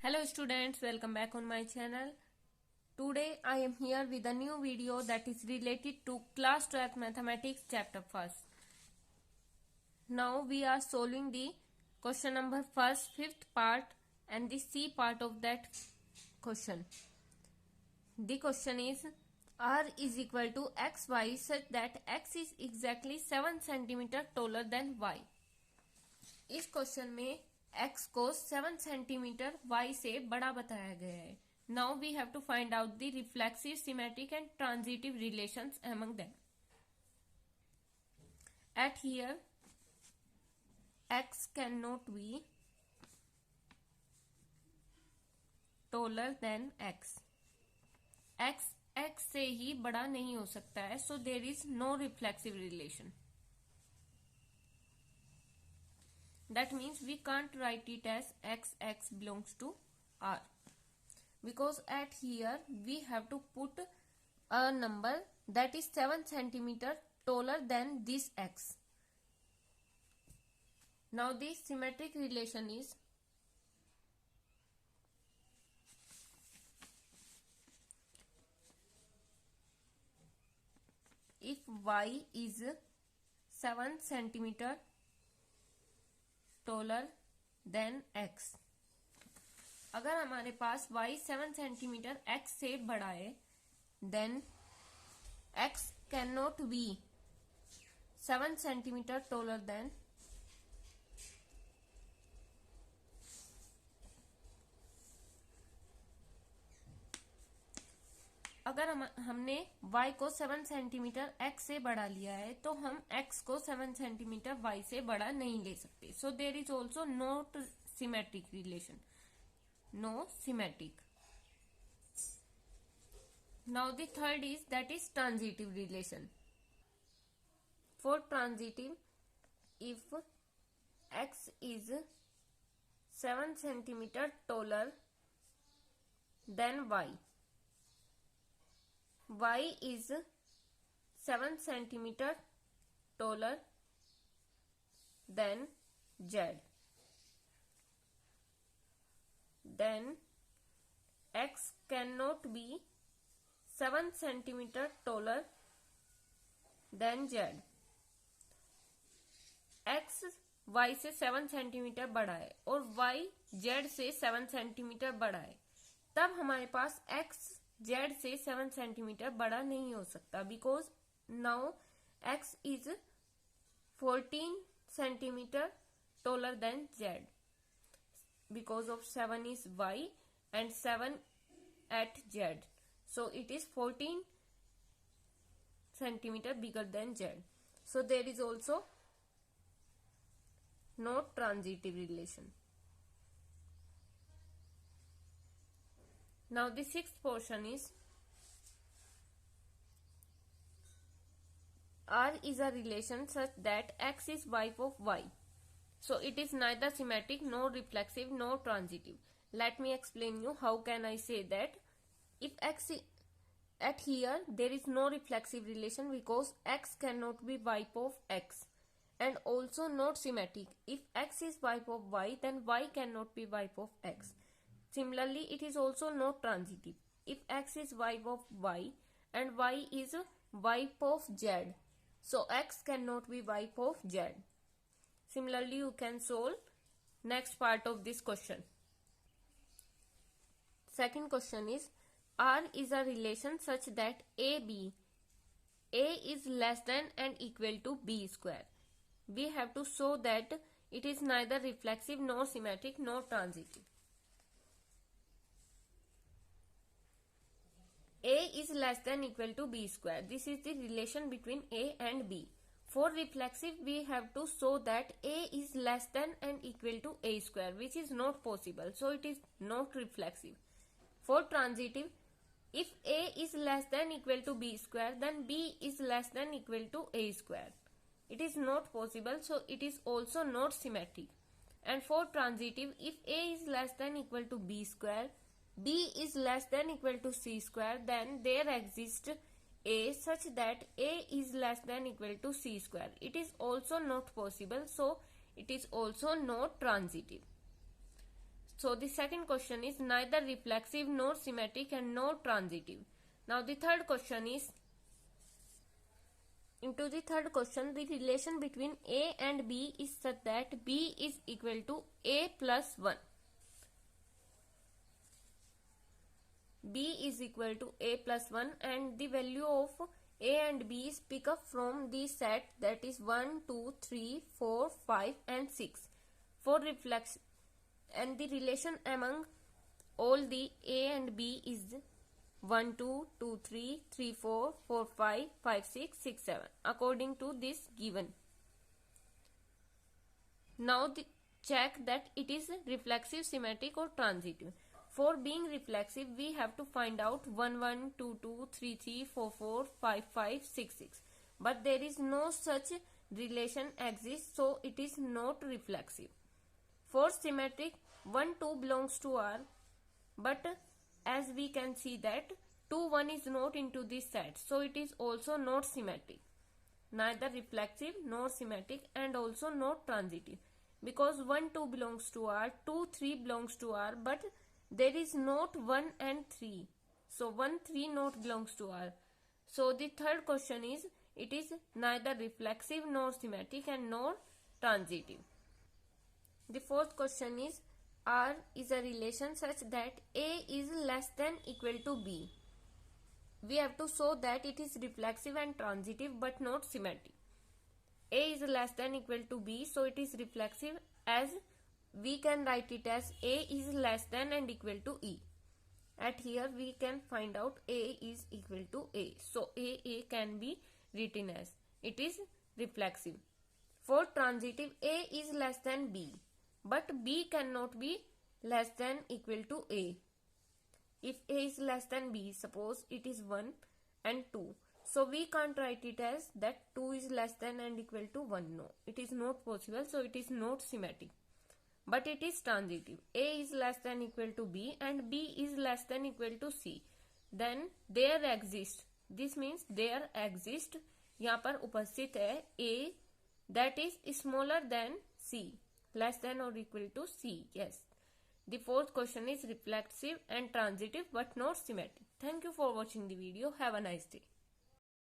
Hello students, welcome back on my channel. Today I am here with a new video that is related to class 12th mathematics chapter 1st. Now we are solving the question number 1st, 5th part and the C part of that question. The question is R is equal to xy such that x is exactly 7 cm taller than y. इस question में x को 7 centimetre y से बड़ा बताया गया है. Now we have to find out the reflexive, symmetric and transitive relations among them. At here x cannot be taller than x. x से ही बड़ा नहीं हो सकता है, so there is no reflexive relation. That means we can't write it as x belongs to R, because at here we have to put a number that is 7 centimeter taller than this x. Now the symmetric relation is if y is 7 centimeter taller than x. अगर हमारे पास y 7 centimetre x से बड़ा है, then x cannot be 7 centimetre taller than अगर हमने y को 7 centimetre x से बढ़ा लिया है, तो हम x को 7 सेंटीमीटर y से बड़ा नहीं ले सकते. So there is also not symmetric relation, no symmetric. Now the third is that is transitive relation. For transitive, if x is 7 centimetre taller than y, y is 7 centimeter taller than z, then x cannot be 7 centimeter taller than z. x y से 7 centimetre बड़ा है और y z से 7 centimetre बड़ा है, तब हमारे पास x z से 7 सेंटीमीटर बड़ा नहीं हो सकता, because now x is 14 centimetre taller than z, because of 7 is y and 7 at z, so it is 14 centimeter bigger than z. So there is also no transitive relation. Now the sixth portion is R is a relation such that x is wife of y. So it is neither symmetric nor reflexive nor transitive. Let me explain you how can I say that. If x at here there is no reflexive relation because x cannot be wife of x, and also not symmetric. If x is wife of y, then y cannot be wife of x. Similarly, it is also not transitive. If x is wife of y and y is wife of z, so x cannot be wife of z. Similarly, you can solve next part of this question. Second question is R is a relation such that A is less than and equal to b square. We have to show that it is neither reflexive nor symmetric nor transitive. A is less than equal to b square. This is the relation between A and B. For reflexive, we have to show that A is less than and equal to A square, which is not possible. So it is not reflexive. For transitive, if A is less than equal to B square, then B is less than equal to A square. It is not possible, so it is also not symmetric. And for transitive, if A is less than equal to B square, B is less than equal to C square, then there exists A such that A is less than equal to C square. It is also not possible, so it is also not transitive. So the second question is neither reflexive nor symmetric and nor transitive. Now the third question is, into the third question, the relation between A and B is such that B is equal to A plus 1. B is equal to A plus 1 and the value of A and B is pick up from the set that is 1, 2, 3, 4, 5 and 6. For reflex and the relation among all the A and B is 1, 2, 2, 3, 3, 4, 4, 5, 5, 6, 6, 7 according to this given. Now check that it is reflexive, symmetric or transitive. For being reflexive, we have to find out 1, 1, 2, 2, 3, 3, 4, 4, 5, 5, 6, 6. But there is no such relation exists, so it is not reflexive. For symmetric, 1, 2 belongs to R, but as we can see that 2, 1 is not into this set, so it is also not symmetric. Neither reflexive nor symmetric and also not transitive. Because 1, 2 belongs to R, 2, 3 belongs to R, but there is not 1 and 3. So 1, 3 not belongs to R. So the third question is, it is neither reflexive nor symmetric and nor transitive. The fourth question is, R is a relation such that A is less than equal to B. We have to show that it is reflexive and transitive but not symmetric. A is less than equal to B, so it is reflexive, as we can write it as A is less than and equal to E. At here we can find out A is equal to A. So A can be written as it is reflexive. For transitive, A is less than B, but B cannot be less than equal to A. If A is less than B, suppose it is 1 and 2. So we can't write it as that 2 is less than and equal to 1. No, it is not possible, so it is not symmetric. But it is transitive. A is less than equal to B and B is less than equal to C. Then there exists. This means there exists. यहाँ पर उपस्थित है A that is smaller than C, less than or equal to C. Yes. The fourth question is reflexive and transitive but not symmetric. Thank you for watching the video. Have a nice day.